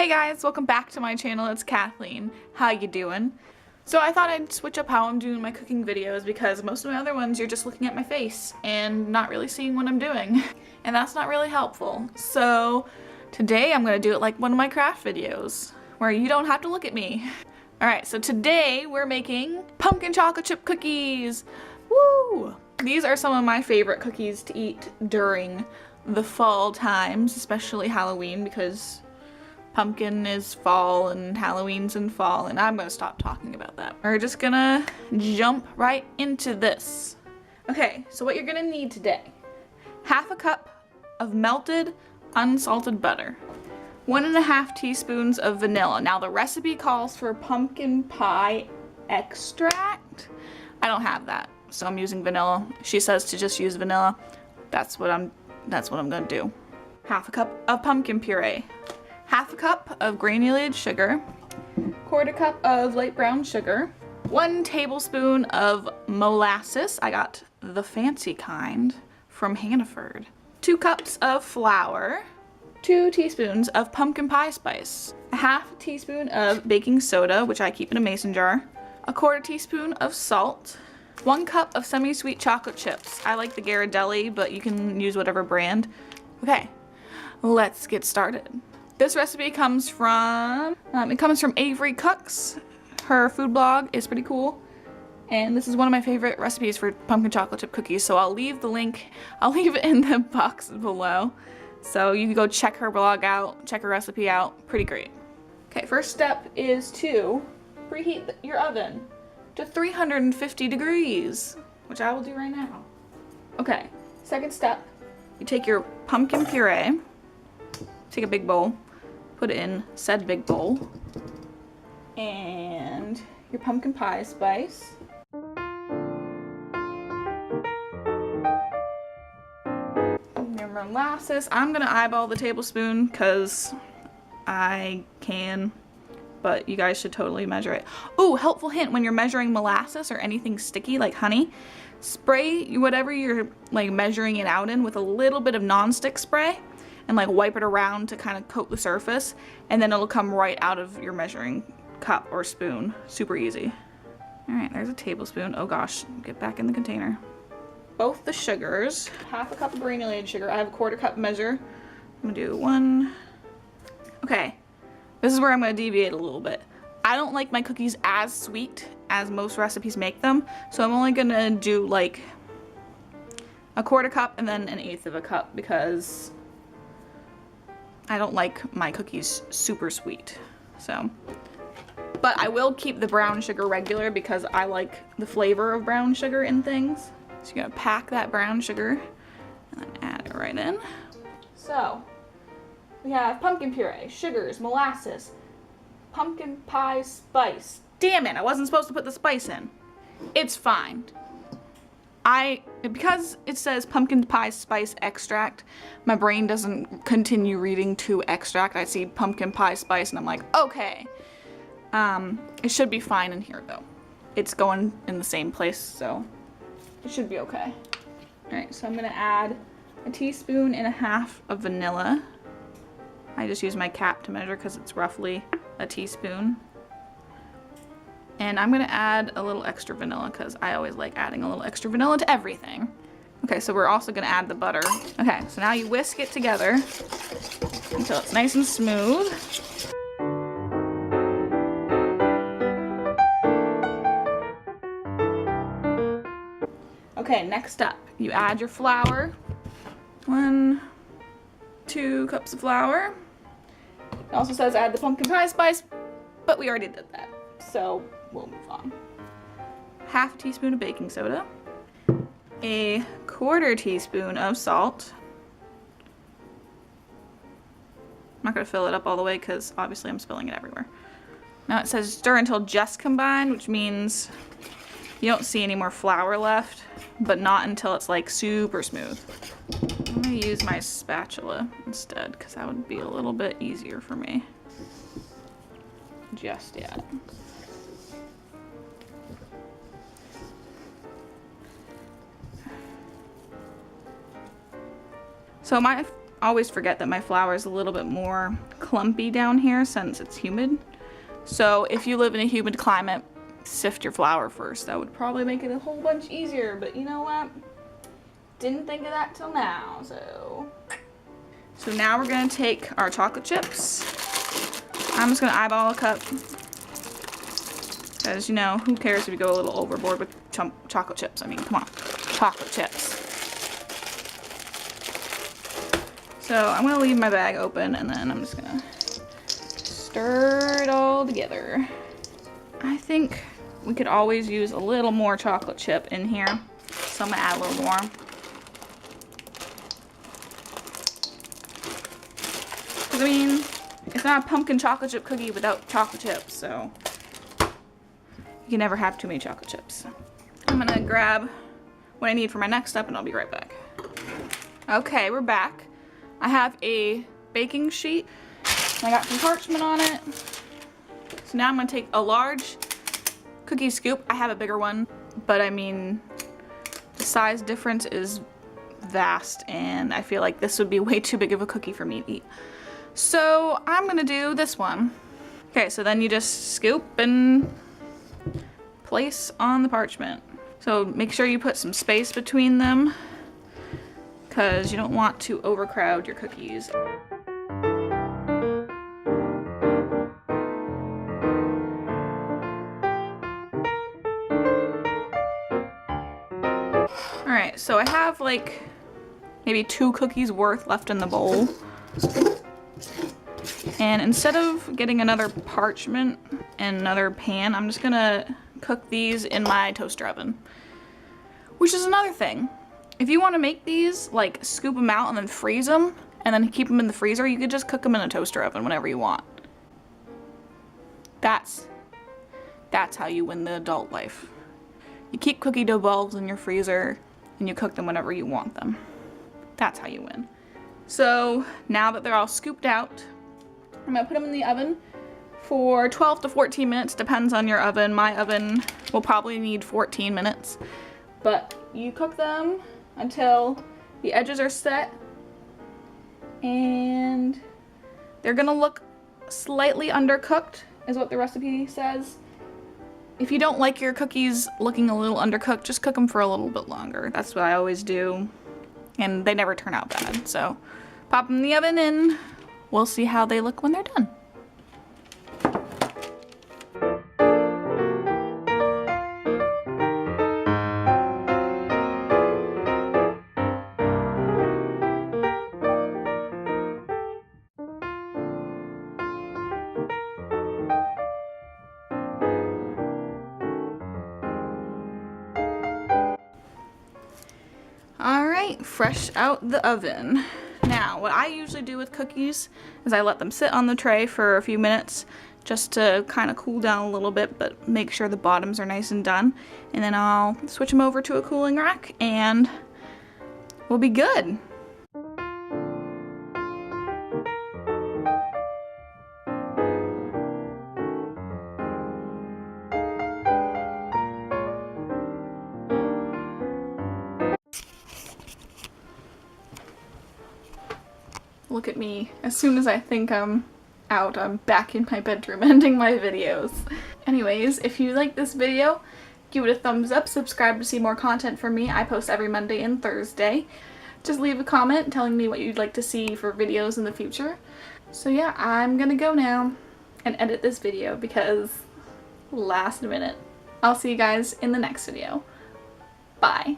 Hey guys, welcome back to my channel. It's Kathleen. How you doing? So I thought I'd switch up how I'm doing my cooking videos because most of my other ones you're just looking at my face and not really seeing what I'm doing. And that's not really helpful. So today I'm gonna do it like one of my craft videos where you don't have to look at me. Alright, so today we're making pumpkin chocolate chip cookies. Woo! These are some of my favorite cookies to eat during the fall times, especially Halloween, because pumpkin is fall and Halloween's in fall, and I'm gonna stop talking about that. We're just gonna jump right into this. Okay, so what you're gonna need today: half a cup of melted unsalted butter, 1.5 teaspoons of vanilla. Now the recipe calls for pumpkin pie extract. I don't have that, so I'm using vanilla. She says to just use vanilla. That's what I'm gonna do. Half a cup of pumpkin puree, half a cup of granulated sugar, 1/4 cup of light brown sugar, 1 tablespoon of molasses. I got the fancy kind from Hannaford. 2 cups of flour, 2 teaspoons of pumpkin pie spice, a 1/2 teaspoon of baking soda, which I keep in a mason jar, a 1/4 teaspoon of salt, 1 cup of semi-sweet chocolate chips. I like the Ghirardelli, but you can use whatever brand. Okay, let's get started. This recipe comes from, Avery Cooks. Her food blog is pretty cool. And this is one of my favorite recipes for pumpkin chocolate chip cookies, so I'll leave the link, I'll leave it in the box below. So you can go check her blog out, check her recipe out, pretty great. Okay, first step is to preheat your oven to 350 degrees, which I will do right now. Okay, second step, you take your pumpkin puree, take a big bowl, put it in said big bowl, and your pumpkin pie spice, and your molasses. I'm gonna eyeball the tablespoon because I can, but you guys should totally measure it. Oh, helpful hint, when you're measuring molasses or anything sticky like honey, spray whatever you're like measuring it out in with a little bit of nonstick spray and like wipe it around to kind of coat the surface, and then it'll come right out of your measuring cup or spoon. Super easy. All right, there's a tablespoon. Oh gosh, get back in the container. Both the sugars, 1/2 cup of granulated sugar. I have a 1/4 cup measure. I'm gonna do 1. Okay, this is where I'm gonna deviate a little bit. I don't like my cookies as sweet as most recipes make them, so I'm only gonna do like a 1/4 cup and then 1/8 of a cup because I don't like my cookies super sweet. So, but I will keep the brown sugar regular because I like the flavor of brown sugar in things. So you're gonna pack that brown sugar and then add it right in. So we have pumpkin puree, sugars, molasses, pumpkin pie spice. Damn it, I wasn't supposed to put the spice in. It's fine. Because it says pumpkin pie spice extract, my brain doesn't continue reading to extract. I see pumpkin pie spice and I'm like, okay. It should be fine in here though. It's going in the same place, so it should be okay. All right, so I'm gonna add 1.5 teaspoons of vanilla. I just use my cap to measure because it's roughly a teaspoon. And I'm gonna add a little extra vanilla because I always like adding a little extra vanilla to everything. Okay, so we're also gonna add the butter. Okay, so now you whisk it together until it's nice and smooth. Okay, next up, you add your flour. 2 cups of flour. It also says add the pumpkin pie spice, but we already did that, so we'll move on. 1/2 teaspoon of baking soda, a 1/4 teaspoon of salt. I'm not gonna fill it up all the way because obviously I'm spilling it everywhere. Now it says stir until just combined, which means you don't see any more flour left, but not until it's like super smooth. I'm gonna use my spatula instead because that would be a little bit easier for me. Just yet. So always forget that my flour is a little bit more clumpy down here since it's humid. So if you live in a humid climate, sift your flour first. That would probably make it a whole bunch easier, but you know what? Didn't think of that till now, So now we're gonna take our chocolate chips. I'm just gonna eyeball a cup. Because, you know, who cares if you go a little overboard with chocolate chips? I mean, come on, chocolate chips. So I'm gonna leave my bag open and then I'm just gonna stir it all together. I think we could always use a little more chocolate chip in here. So I'm gonna add a little more. Because I mean, it's not a pumpkin chocolate chip cookie without chocolate chips, so you can never have too many chocolate chips. I'm gonna grab what I need for my next step and I'll be right back. Okay, we're back. I have a baking sheet. I got some parchment on it. So now I'm gonna take a large cookie scoop. I have a bigger one, but I mean, the size difference is vast and I feel like this would be way too big of a cookie for me to eat. So I'm gonna do this one. Okay, so then you just scoop and place on the parchment. So make sure you put some space between them because you don't want to overcrowd your cookies. Alright, so I have like maybe 2 cookies worth left in the bowl. And instead of getting another parchment and another pan, I'm just gonna cook these in my toaster oven. Which is another thing. If you want to make these, like scoop them out and then freeze them, and then keep them in the freezer, you could just cook them in a toaster oven whenever you want. That's how you win the adult life. You keep cookie dough balls in your freezer and you cook them whenever you want them. That's how you win. So now that they're all scooped out, I'm gonna put them in the oven for 12 to 14 minutes, depends on your oven. My oven will probably need 14 minutes, but you cook them until the edges are set and they're gonna look slightly undercooked, is what the recipe says. If you don't like your cookies looking a little undercooked, just cook them for a little bit longer. That's what I always do, and they never turn out bad. So pop them in the oven and we'll see how they look when they're done. Alright, fresh out the oven. Now, what I usually do with cookies is I let them sit on the tray for a few minutes just to kind of cool down a little bit, but make sure the bottoms are nice and done. And then I'll switch them over to a cooling rack and we'll be good. Look at me. As soon as I think I'm out, I'm back in my bedroom ending my videos. Anyways, if you like this video, give it a thumbs up, subscribe to see more content from me. I post every Monday and Thursday. Just leave a comment telling me what you'd like to see for videos in the future. So yeah, I'm gonna go now and edit this video because last minute. I'll see you guys in the next video. Bye.